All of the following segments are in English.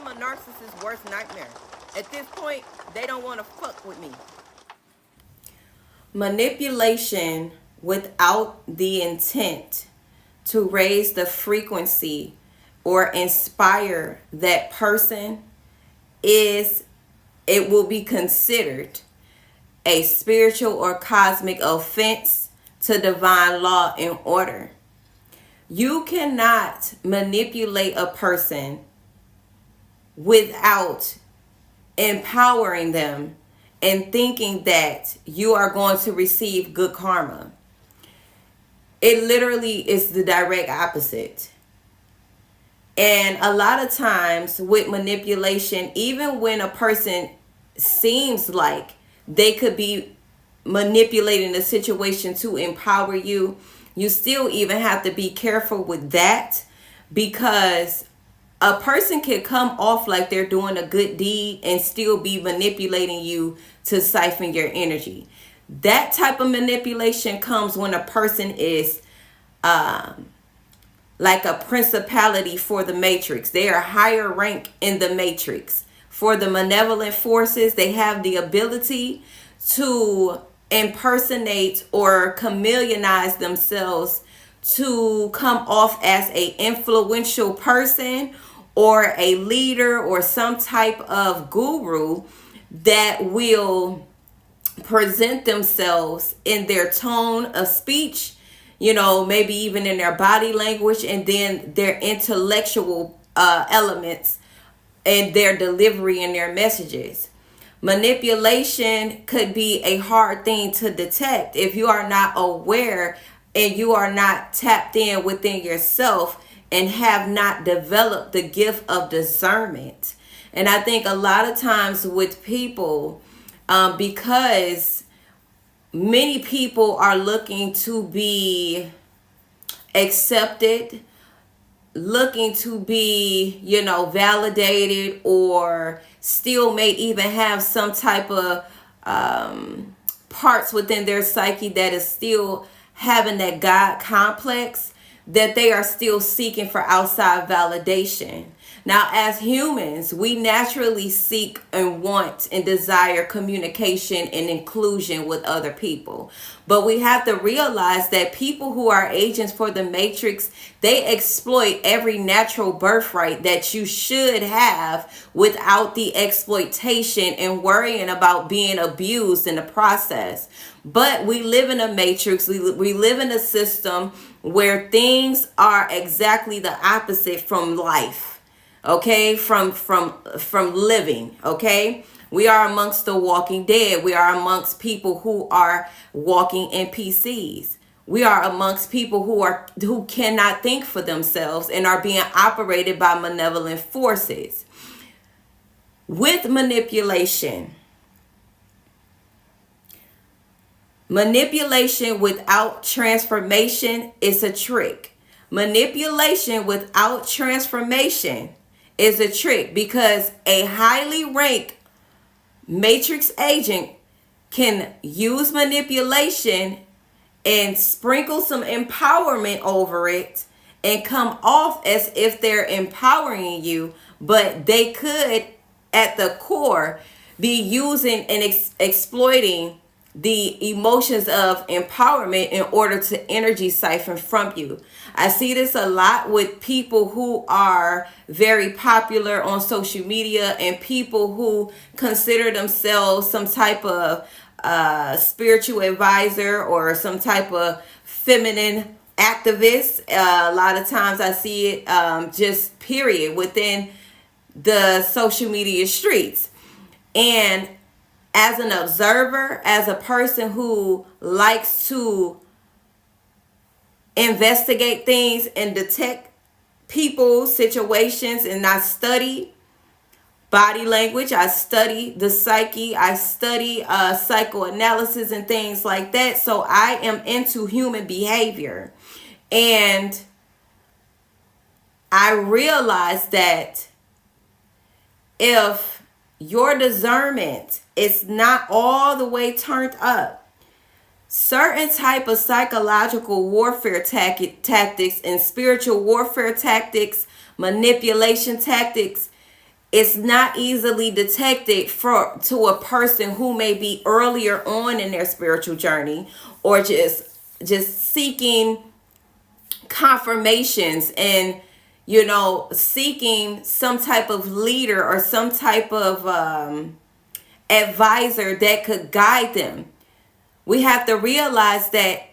am a narcissist's worst nightmare. At this point, they don't want to fuck with me. Manipulation without the intent to raise the frequency or inspire that person it will be considered a spiritual or cosmic offense to divine law and order. You cannot manipulate a person without empowering them and thinking that you are going to receive good karma. It literally is the direct opposite. And a lot of times with manipulation, even when a person seems like they could be manipulating the situation to empower you, you still even have to be careful with that, because a person can come off like they're doing a good deed and still be manipulating you to siphon your energy. That type of manipulation comes when a person is like a principality for the matrix. They are higher rank in the matrix. For the malevolent forces, they have the ability to impersonate or chameleonize themselves to come off as a influential person or a leader or some type of guru that will present themselves in their tone of speech, maybe even in their body language, and then their intellectual elements and their delivery and their messages. Manipulation could be a hard thing to detect if you are not aware and you are not tapped in within yourself and have not developed the gift of discernment. And I think a lot of times with people, because many people are looking to be accepted, looking to be, validated, or still may even have some type of parts within their psyche that is still having that God complex, that they are still seeking for outside validation. Now, as humans, we naturally seek and want and desire communication and inclusion with other people. But we have to realize that people who are agents for the matrix, they exploit every natural birthright that you should have without the exploitation and worrying about being abused in the process. But we live in a matrix. We live in a system where things are exactly the opposite from life. Okay, from living. Okay, we are amongst the walking dead. We are amongst people who are walking NPCs. We are amongst people who cannot think for themselves and are being operated by malevolent forces. With manipulation without transformation is a trick. Manipulation without transformation is a trick, because a highly ranked matrix agent can use manipulation and sprinkle some empowerment over it and come off as if they're empowering you, but they could at the core be using and exploiting the emotions of empowerment in order to energy siphon from you. I see this a lot with people who are very popular on social media and people who consider themselves some type of spiritual advisor or some type of feminine activist. A lot of times I see it just period within the social media streets. And as an observer, as a person who likes to investigate things and detect people, situations, and I study body language, I study the psyche, I study psychoanalysis and things like that. So I am into human behavior. And I realize that if your discernment is not all the way turned up, certain type of psychological warfare tactics and spiritual warfare tactics, manipulation tactics, it's not easily detected to a person who may be earlier on in their spiritual journey, or just seeking confirmations and seeking some type of leader or some type of advisor that could guide them. We have to realize that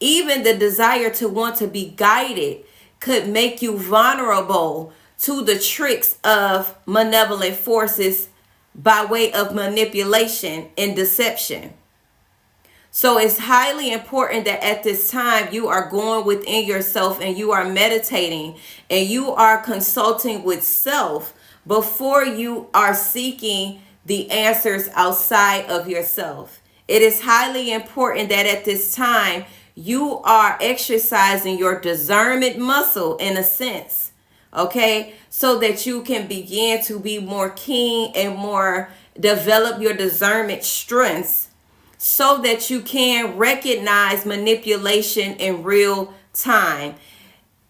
even the desire to want to be guided could make you vulnerable to the tricks of malevolent forces by way of manipulation and deception. So it's highly important that at this time you are going within yourself and you are meditating and you are consulting with self before you are seeking the answers outside of yourself. It is highly important that at this time you are exercising your discernment muscle in a sense, okay? So that you can begin to be more keen and more develop your discernment strengths so that you can recognize manipulation in real time.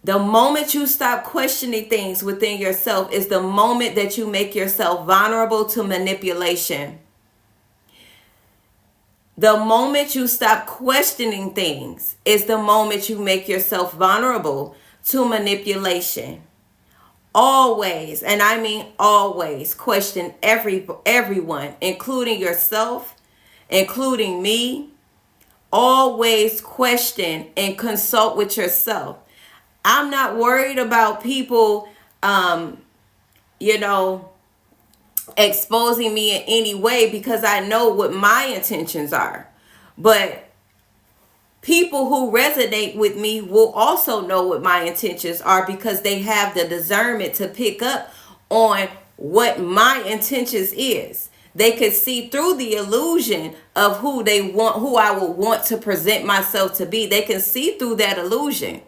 The moment you stop questioning things within yourself is the moment that you make yourself vulnerable to manipulation. The moment you stop questioning things is the moment you make yourself vulnerable to manipulation. Always, and I mean always, question everyone, including yourself, including me. Always question and consult with yourself. I'm not worried about people, exposing me in any way because I know what my intentions are. But people who resonate with me will also know what my intentions are because they have the discernment to pick up on what my intentions is. They could see through the illusion of who I would want to present myself to be. They can see through that illusion.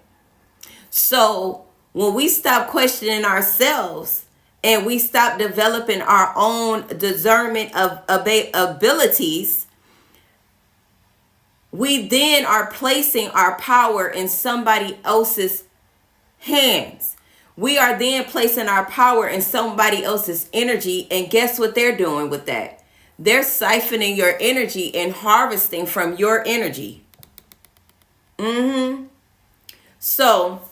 So when we stop questioning ourselves and we stop developing our own discernment of abilities, we then are placing our power in somebody else's hands. We are then placing our power in somebody else's energy. And guess what they're doing with that? They're siphoning your energy and harvesting from your energy. So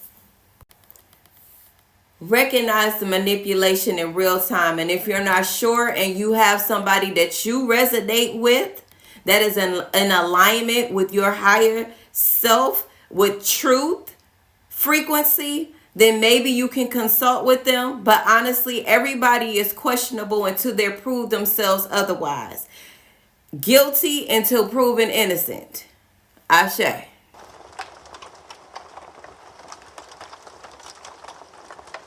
recognize the manipulation in real time. And if you're not sure and you have somebody that you resonate with, that is in alignment with your higher self, with truth, frequency, then maybe you can consult with them. But honestly, everybody is questionable until they prove themselves otherwise. Guilty until proven innocent. Ashe.